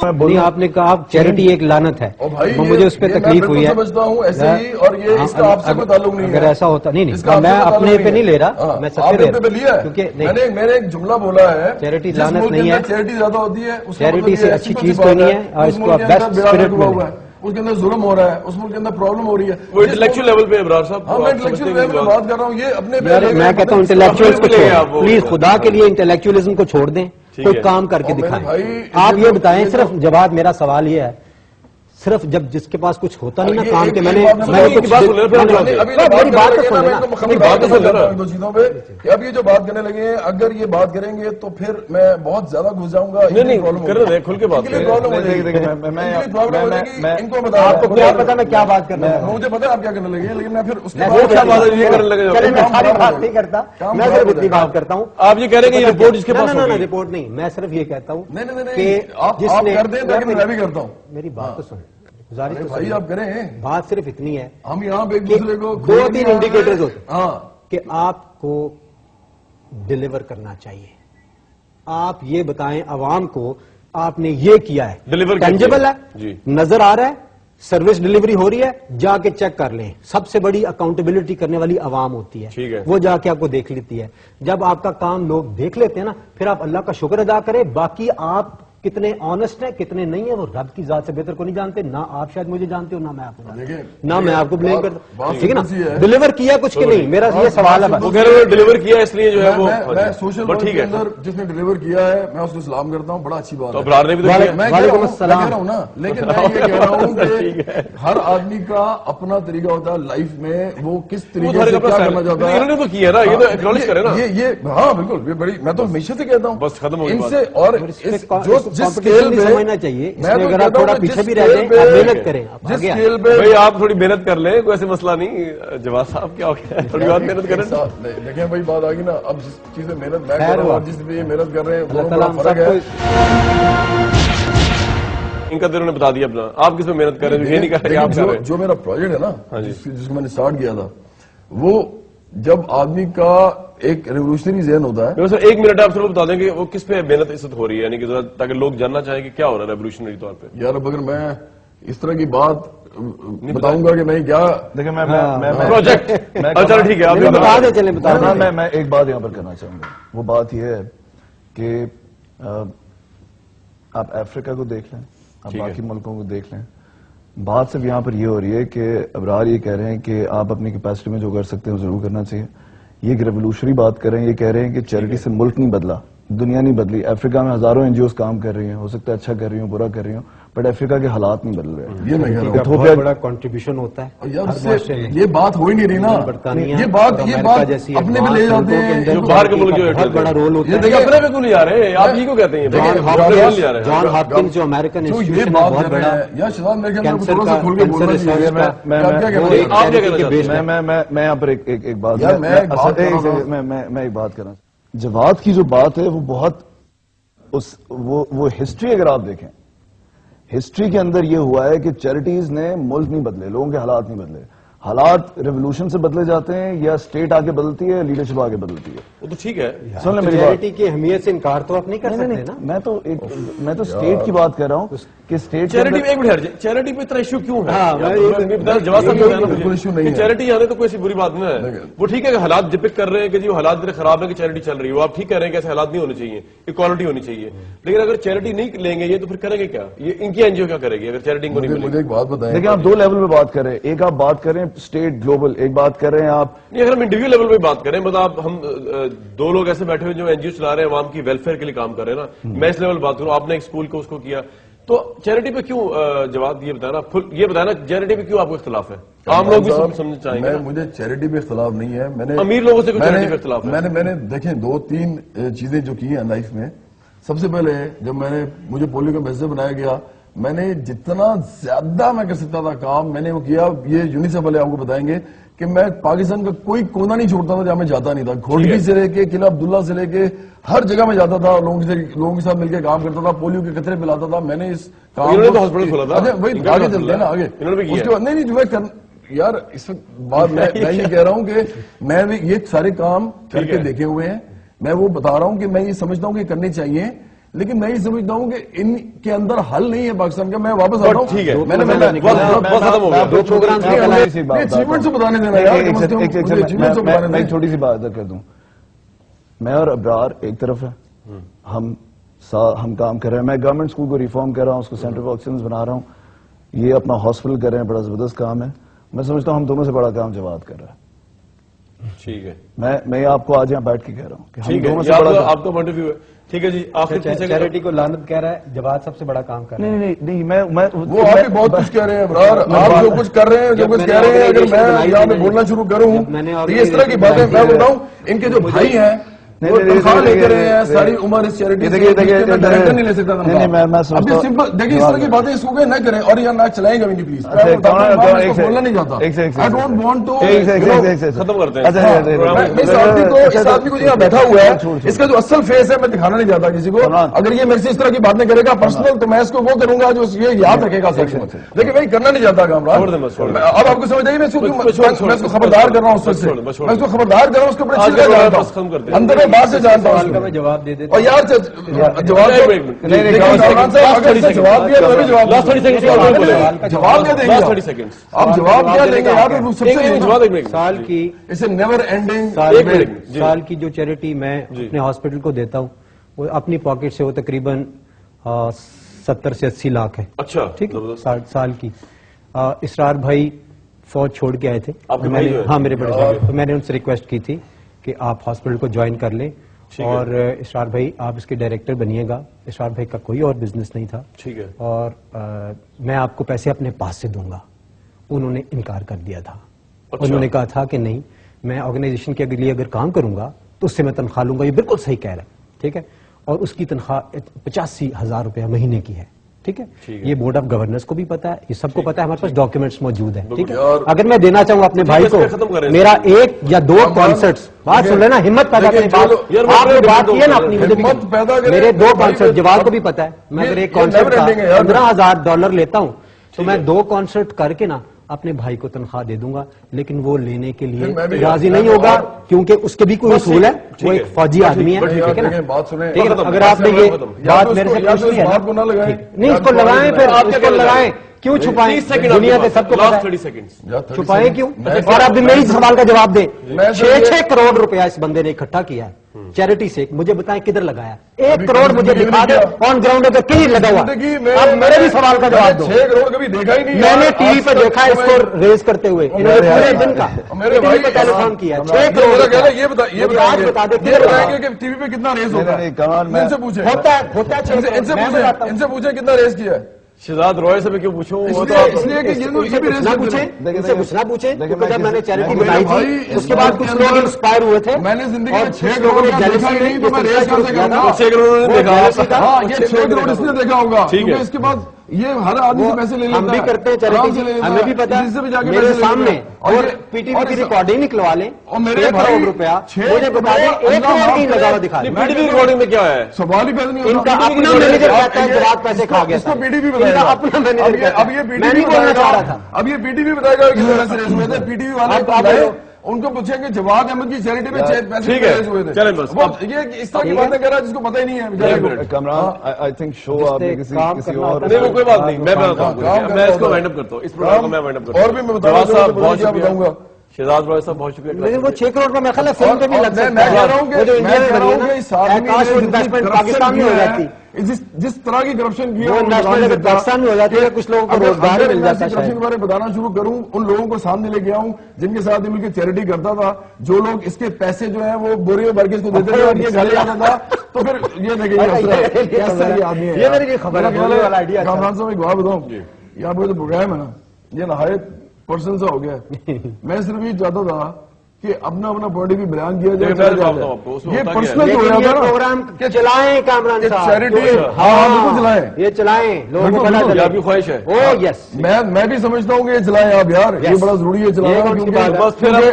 نہیں آپ نے کہا چیریٹی ایک لعنت ہے، مجھے اس پہ تکلیف ہوئی ہے. سمجھتا ہوں ایسے ہی، اور یہ اس کا آپ سے کوئی تعلق نہیں ہے. اگر ایسا ہوتا نہیں میں اپنے پہ نہیں لے رہا، میں سب پہ لیا ہے، کیونکہ میں نے ایک جملہ بولا ہے چیریٹی لعنت نہیں ہے، چیریٹی زیادہ ہوتی ہے، چیریٹی سے اچھی چیز کوئی نہیں ہے، اور اس کو بیسٹ اسپرٹ میں اس کے اندر ظلم ہو رہا ہے، اس ملک کے اندر پرابلم ہو رہی ہے. وہ انٹلیکچوئل لیول پہ ابرار صاحب، میں انٹلیکچوئل لیول پہ بات کر رہا ہوں. یہ اپنے میں کہتا ہوں انٹلیکچوئلز کو چھوڑ، پلیز خدا کے لیے انٹلیکچوئلزم کو چھوڑ دیں، کوئی کام کر کے دکھائیں. آپ یہ بتائیں، صرف جواد میرا سوال یہ ہے، صرف جب جس کے پاس کچھ ہوتا نہیں نا کام کے، میں نے میری بات تو سن رہا دو چیزوں پہ کہ اب یہ جو بات کرنے لگے ہیں، اگر یہ بات کریں گے تو پھر میں بہت زیادہ گھس جاؤں گا. کھل کے بات ان کو بتا، آپ کو کیا پتا میں کیا بات کرنا ہے، مجھے پتا آپ کیا کرنے لگے، لیکن میں پھر اس کے ساری بات نہیں کرتا، میں صرف اتنی بات کرتا ہوں. آپ یہ کہہ رہے ہیں کہ رپورٹ جس کے پاس رپورٹ نہیں، میں صرف یہ کہتا ہوں کہ آپ کر دیں تاکہ میں بھی کرتا ہوں. میری بات تو سنیں، گزارش تو بھائی آپ کریں. بات صرف اتنی ہے، ہم یہاں پہ ایک دوسرے کو 2-3 انڈیکیٹرز ہوتے ہیں کہ آپ کو ڈیلیور کرنا چاہیے. آپ یہ بتائیں عوام کو آپ نے یہ کیا ہے، ٹینجبل ہے، نظر آ رہا ہے، سروس ڈیلیوری ہو رہی ہے، جا کے چیک کر لیں. سب سے بڑی اکاؤنٹیبلٹی کرنے والی عوام ہوتی ہے، وہ جا کے آپ کو دیکھ لیتی ہے. جب آپ کا کام لوگ دیکھ لیتے ہیں نا، پھر آپ اللہ کا شکر ادا کریں. باقی آپ کتنے آنےسٹ ہیں کتنے نہیں ہیں وہ رب کی ذات سے بہتر کو نہیں جانتے، نہ آپ شاید مجھے جانتے ہو، نہ میں آپ کو جانتا ہوں، نہ میں آپ کو بلیم کرتا. ٹھیک ہے نا، ڈیلیور کیا کچھ کہ نہیں، میرا یہ سوال ہے. ڈیلیور کیا اس لیے جو ہے وہ سوشل ورک کے اندر جس نے ڈیلیور کیا ہے میں اس کو سلام کرتا ہوں، بڑا اچھی بات ہے. وعلیکم السلام. کہہ رہا ہوں نا، لیکن میں یہ کہہ رہا ہوں کہ ہر آدمی کا اپنا طریقہ ہوتا ہے لائف میں، وہ کس طریقے سے کیا کرنا چاہتا ہے. انہوں نے تو کیا نا، یہ تو ایکنالج کرے نا. یہ ہاں بالکل، بڑی میں تو ہمیشہ سے کہتا ہوں بس ختم ہو ان سے. اور جس اسکیل پہ سمجھنا چاہیے، اگر آپ تھوڑا پیچھے بھی رہ جائیں، آپ محنت کریں. جس اسکیل پہ بھائی آپ تھوڑی محنت کر لیں، کوئی ایسے مسئلہ نہیں. جواد صاحب کیا ہو گیا، تھوڑی بہت محنت کریں. دیکھیں بھائی بات آ گئی نا، اب جس چیز میں محنت میں کر رہا ہوں، جس پہ محنت کر رہے ہیں، اللہ تعالیٰ فرق ہے. ان کا دل نے بتا دیا اپنا، آپ کس میں محنت کر رہے ہیں، یہ نہیں کہا کہ آپ کر رہے ہیں. جو میرا پروجیکٹ ہے نا، جس کو میں نے اسٹارٹ کیا تھا، وہ جب آدمی کا ایک ریولیوشنری ذہن ہوتا ہے. سر 1 منٹ آپ سب بتا دیں کہ وہ کس پہ محنت اس وقت ہو رہی ہے، یعنی کہ تاکہ لوگ جاننا چاہیں کہ کیا ہو رہا ہے ریولیوشنری طور پہ. یار اب اگر میں اس طرح کی بات بتاؤں گا کہ میں کیا دیکھیں پروجیکٹ، چلو ٹھیک ہے بتا دیں، چلیں بتا دیں. میں ایک بات یہاں پر کرنا چاہوں گا. وہ بات یہ ہے کہ آپ افریقہ کو دیکھ لیں، آپ باقی ملکوں کو دیکھ لیں. بات صرف یہاں پر یہ ہو رہی ہے کہ ابرار یہ کہہ رہے ہیں کہ آپ اپنی کیپیسٹی میں جو کر سکتے ہیں وہ ضرور کرنا چاہیے. یہ ایک ریولیوشنری بات کر رہے ہیں. یہ کہہ رہے ہیں کہ چیریٹی سے ملک نہیں بدلا، دنیا نہیں بدلی. افریقہ میں ہزاروں این جی اوز کام کر رہی ہیں، ہو سکتا ہے اچھا کر رہی ہوں، برا کر رہی ہوں، بٹ افریقہ کے حالات نہیں بدل رہے. یہ میں کہہ رہا ہوں بہت بڑا کنٹریبیوشن ہوتا ہے. یہ بات ہو ہی نہیں رہی نا، یہ بات اپنے میں لے جاتے ہیں. باہر کے ملک جو بہت بڑا رول ہوتا ہے. اپنے پہ کیوں نہیں آ رہے، آپ یہ کیوں کہتے ہیں؟ جان ہاپکنس جو امریکن انسٹیٹیوشن ہے، بہت بڑا میں یہاں پر ایک بات میں ایک بات کرنا. جواد کی جو بات ہے وہ بہت وہ ہسٹری اگر آپ دیکھیں، ہسٹری کے اندر یہ ہوا ہے کہ چیریٹیز نے ملک نہیں بدلے، لوگوں کے حالات نہیں بدلے. حالات ریولوشن سے بدلے جاتے ہیں، یا اسٹیٹ آگے بدلتی ہے، لیڈرشپ آگے بدلتی ہے. وہ تو ٹھیک ہے، سن لیں میری چیریٹی کی اہمیت سے انکار تو آپ نہیں کر سکتے نا. میں تو اسٹیٹ کی بات کر رہا ہوں کہ اسٹیٹ چیریٹی پہ اتنا ایشو کیوں ہے؟ جواب صاحب چیریٹی آنے تو کوئی ایسی بری بات نہیں ہے. وہ ٹھیک ہے کہ حالات ڈپک کر رہے ہیں کہ جی وہ حالات اتنے خراب ہیں کہ چیریٹی چل رہی ہے، وہ آپ ٹھیک کہہ رہے ہیں کہ ایسے حالات نہیں ہونے چاہیے، اکوالٹی ہونی چاہیے. لیکن اگر چیریٹی نہیں لیں گے یہ تو پھر کریں گے کیا؟ یہ ان کی این جی او کیا کرے گی اگر چیریٹی کو نہیں ملے؟ مجھے ایک بات بتائیں. لیکن آپ 2 لیول پہ بات کر رہے ہیں. ایک آپ بات کر رہے ہیں اسٹیٹ گلوبل، ایک بات کر رہے ہیں آپ نہیں. اگر ہم انڈیویجول لیول پہ بات کریں، مطلب ہم 2 لوگ ایسے بیٹھے ہوئے جو این جی او چلا رہے ہیں، عوام کی ویلفیئر کے لیے کام کر رہے ہیں نا. میں اس لیول بات کروں، آپ نے ایک اسکول کو اس کو کیا، تو چیریٹی پہ کیوں جواب یہ بتانا چیریٹی پہ کیوں آپ کو اختلاف ہے؟ عام لوگ بھی سمجھنا چاہیں گے. مجھے چیریٹی پہ اختلاف نہیں ہے. میں نے امیر لوگوں سے چیریٹی پہ اختلاف ہے. میں نے دیکھیں 2-3 چیزیں جو کی ہیں لائف میں. سب سے پہلے جب مجھے پولیو کا میسج بنایا گیا، میں نے جتنا زیادہ میں کر سکتا تھا کام میں نے وہ کیا. یہ یونیسیف والے آپ کو بتائیں گے کہ میں پاکستان کا کوئی کونا نہیں چھوڑتا تھا جہاں میں جاتا نہیں تھا. گھوٹکی سے لے کے قلعہ عبداللہ سے لے کے ہر جگہ میں جاتا تھا، لوگوں کے ساتھ مل کے کام کرتا تھا، پولیو کے قطرے پلاتا تھا. میں نے اس کام ہاسپٹل کھولا تھا، وہی آگے چلتے ہیں نا آگے. اس کے بعد نہیں جو میں یار اس بات میں یہ کہہ رہا ہوں کہ میں بھی یہ سارے کام کر کے دیکھے ہوئے ہیں. میں وہ بتا رہا ہوں کہ میں یہ سمجھتا ہوں کہ کرنے چاہیے. لیکن میں یہ سمجھتا ہوں کہ ان کے اندر حل نہیں ہے پاکستان کا. میں واپس آتا ہوں. ٹھیک ہے, میں نے ختم ہو گیا. دو پروگرام اچیومنٹ سے بتانے دینا یار. میں ایک چھوٹی سی بات کر دوں. میں اور ابرار ایک طرف ہے, ہم کام کر رہے ہیں. میں گورنمنٹ اسکول کو ریفارم کر رہا ہوں, اس کو سینٹر آف ایکسلنس بنا رہا ہوں. یہ اپنا ہاسپٹل کر رہے ہیں, بڑا زبردست کام ہے. میں سمجھتا ہوں ہم دونوں سے بڑا کام جواد کر رہا ہے. ٹھیک ہے, میں آپ کو آج یہاں بیٹھ کے کہہ رہا ہوں کہ ہم دونوں سے بڑا آپ کا پوائنٹ آف ویو ہے. ٹھیک ہے جی, چیریٹی کو لعنت کہہ رہا ہے, جواد سب سے بڑا کام کر رہا ہے. نہیں میں وہ آپ بھی بہت کچھ کہہ رہے ہیں برار. آپ جو کچھ کر رہے ہیں, جو کچھ کہہ رہے ہیں, اگر میں یہاں پہ بولنا شروع کروں تو یہ اس طرح کی باتیں میں بول رہا ہوں. ان کے جو بھائی ہیں وہ تنخواہ لے کے رہے ہیں ساری عمر اس چیریٹی سے, ڈائریکٹر نہیں لے سکتا تنخواہ. ابھی سمپل دیکھیے, اس طرح کی باتیں اس کو نہ کریں اور یہ نہ چلائیں گے پلیز. بولنا نہیں چاہتا. آئی ڈونٹ وانٹ ٹو ختم کرتے ہیں. اس آدمی کو یہاں بیٹھا ہوا ہے, اس کا جو اصل فیس ہے میں دکھانا نہیں چاہتا کسی کو. اگر یہ میرے سے اس طرح کی باتیں کرے گا پرسنل, تو میں اس کو وہ کروں گا جو یہ یاد رکھے گا. لیکن میں کرنا نہیں چاہتا کامران. اب آپ کو سمجھ آئی, میں اس کو خبردار کر رہا ہوں. میں اس کو خبردار کر رہا ہوں, اس کو بڑے اندر باہر سے جانتا ہوں. میں جواب دے دیتا اور یار جواب دیا جواب کیا دیں گے آپ, جواب کیا دیں گے یار. سب سے سال کی اسے نیور اینڈنگ سال کی جو چیریٹی میں اپنے ہاسپٹل کو دیتا ہوں وہ اپنی پاکٹ سے وہ تقریباً 70 سے 80 لاکھ ہے. اچھا, ٹھیک ہے, سال کی. اسرار بھائی فوج چھوڑ کے آئے تھے. ہاں میرے بڑے بھائی. تو میں نے ان سے ریکویسٹ کی تھی کہ آپ ہاسپٹل کو جوائن کر لیں اور اسرار بھائی آپ اس کے ڈائریکٹر بنیے گا. اسرار بھائی کا کوئی اور بزنس نہیں تھا. ٹھیک ہے, اور میں آپ کو پیسے اپنے پاس سے دوں گا. انہوں نے انکار کر دیا تھا. انہوں نے کہا تھا کہ نہیں, میں آرگنائزیشن کے لیے اگر کام کروں گا تو اس سے میں تنخواہ لوں گا. یہ بالکل صحیح کہہ رہا ہے. ٹھیک ہے, اور اس کی تنخواہ 85,000 روپیہ مہینے کی ہے. ٹھیک ہے, یہ بورڈ آف گورنرز کو بھی پتا ہے, یہ سب کو پتا ہے, ہمارے پاس ڈاکیومنٹس موجود ہیں. ٹھیک ہے, اگر میں دینا چاہوں اپنے بھائی کو میرا 1 یا 2 کانسرٹس, بات سن لینا, ہمت پیدا کریں. آپ نے بات کی ہے نا اپنی, میرے 2 کانسرٹ جواد کو بھی پتا ہے. میں اگر ایک کانسرٹ کا $15,000 لیتا ہوں تو میں 2 کانسرٹ کر کے نا اپنے بھائی کو تنخواہ دے دوں گا. لیکن وہ لینے کے لیے راضی نہیں ہوگا کیونکہ اس کے بھی کوئی اصول ہے. وہ ایک فوجی آدمی ہے. ٹھیک ہے نا, اگر آپ نے یہ بات میرے سے پوچھ لی ہے نہیں, اس کو لگائیں, پھر آپ اس کو لگائیں. کیوں چھپائیں؟ دنیا کے سب کو چھپائیں کیوں؟ اور آپ بھی میری سوال کا جواب دیں. 6 کروڑ روپیہ اس بندے نے اکٹھا کیا ہے چیریٹی سے. مجھے بتائیں کدھر لگایا؟ 1 کروڑ مجھے دکھا دے آن گراؤنڈ پہ کہیں لگا ہوا. اب میرے بھی سوال کا جواب دو. 6 کروڑ کبھی دیکھا ہی نہیں. میں نے ٹی وی پہ دیکھا اس کو ریز کرتے ہوئے, پورے دن کا میرے بھائی پہ ٹیلیفون کیا. 6 کروڑ یہ بتا دیں کہ ٹی وی پہ کتنا ریز ہوگا. ان سے پوچھیں, ان سے پوچھیں کتنا ریز کیا ہے. شہزاد روئے سے میں کیوں پوچھوں؟ اس لیے کہ یہ بھی ریز نہ پوچھیں. جب میں نے چیریٹی بنائی تھی اس کے بعد کچھ لوگ انسپائر ہوئے تھے. میں نے زندگی میں 6 کروڑ دیکھا ہی نہیں, تو میں ریز کر سکتا ہوں. 6 کروڑ نے دیکھا ہوگا. ہاں, یہ 6 کروڑ اس نے دیکھا ہوگا. کیونکہ اس کے بعد یہ ہر آدمی سے پیسے لے لیتا ہے. ہم بھی کرتے ہیں چیریٹی, ہمیں بھی پتا ہے. میرے سامنے اور پی ٹی وی کی ریکارڈنگ نکلوا لیں. اور میرے 1 کروڑ روپیہ مجھے بتا دیں 1 کروڑ کی لگا ہوا دکھا دیں. پی ٹی وی ریکارڈنگ میں کیا ہے؟ سوال ہی پیدا نہیں ہوتا. ان کا اپنا مینیجر کہتا ہے جواد پیسے کھا گیا. اس کو پی ٹی وی بتائے گا. اپنا مینیجر, اب یہ پی ٹی وی بتائے گا. اب یہ پی ٹی وی بتائے گا کس طرح سے ریز ہوئے تھے. پی ٹی وی والے ان کو پوچھیں گے جواد احمد کی چیریٹی میں پیسے ریز ہوئے تھے. یہ اس طرح کی باتیں کر رہا ہے جس کو پتہ ہی نہیں ہے. کامران آئی تھنک شو آپ نے کسی اور نہیں, وہ کوئی بات نہیں, میں بتاتا ہوں, میں اس کو وائنڈ اپ کرتا ہوں, اس پروگرام کو میں وائنڈ اپ کرتا ہوں. اور بھی میں بتاؤں گا. شہزاد روئے صاحب بہت شکریہ. لیکن وہ 6 کروڑ کا میں خیال ہے فلم پہ بھی لگ سکتا ہے. میں کہہ رہا ہوں کہ پاکستان میں ہو جاتی, جس طرح کی کرپشن کی ہے پاکستان میں ہو جاتی ہے. کچھ لوگوں کو روزگار مل جاتا ہے. کرپشن کے بارے میں بتانا شروع کروں, ان لوگوں کو سامنے لے کے آؤں جن کے ساتھ مل کے چیریٹی کرتا تھا, جو لوگ اس کے پیسے جو ہیں وہ بوریوں بھر کے اس کو دیتے تھے اور یہ گھر آتا تھا, تو پھر یہ دیکھیں یہ آدمی ہے. یہ میری خبر ہے. کامران صاحب ایک بات بتاؤں, یہ آپ کا جو پروگرام ہے نا یہ نہایت پرسنل سا ہو گیا. میں صرف یہ چاہتا تھا کہ اپنا پوائنٹ بھی بیان کیا جائے. یہ پرسنل جو ہے پروگرام چلائیں کامران صاحب, چیریٹی ہاں بالکل چلائیں, یہ چلائیں, لوگوں کو پتہ چلے. آپ کی خواہش ہے. او یس, میں بھی سمجھتا ہوں کہ یہ چلائیں آپ یار, یہ بڑا ضروری ہے چلانا.